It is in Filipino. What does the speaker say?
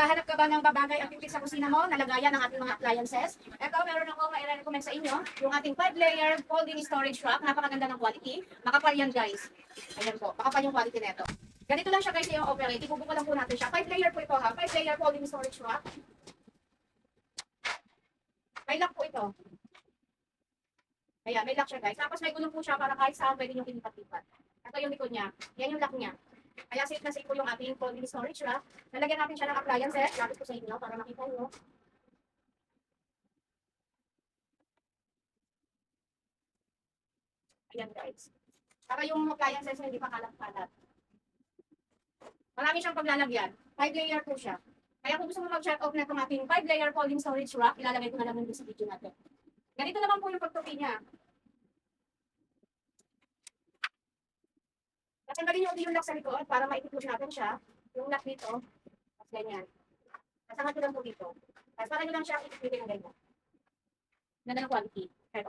Naghahanap ka ba ng babagay activities sa kusina mo, nalagayan ng ating mga appliances? Ito, meron ako i-recommend sa inyo, yung ating 5-layer folding storage rack. Napakaganda ng quality. Makapal yan, guys. Ayan po, makapal yung quality nito. Ganito lang siya, guys, yung operate. Ibubuko lang po natin siya. 5-layer po ito, ha? 5-layer folding storage rack. May lock po ito. Ayan, may lock siya, guys. Tapos may gulong po siya para kahit saan pwede nyo ilipat-lipat. Ito yung likod niya. Yan yung lock niya. Kaya safe na safe po yung ating folding storage rack. Lalagyan natin siya ng appliances. Lapit ko sa inyo para makita nyo. Ayan, guys. Para yung appliances hindi pa kalat-kalat. Marami siyang paglalagyan. 5-layer po siya. Kaya kung gusto mo mag-check off na itong ating 5-layer folding storage rack, ilalagay ko na lang din sa video natin. Ganito naman po yung pagtupi niya. Tatanggalin yung lock sa likod para maipupush natin siya. Yung lock dito. Tapos ganyan. Kasangat ko lang po dito. Tapos para nyo lang siya ipipitin ng ganyan. Ganda ng quality. Kahit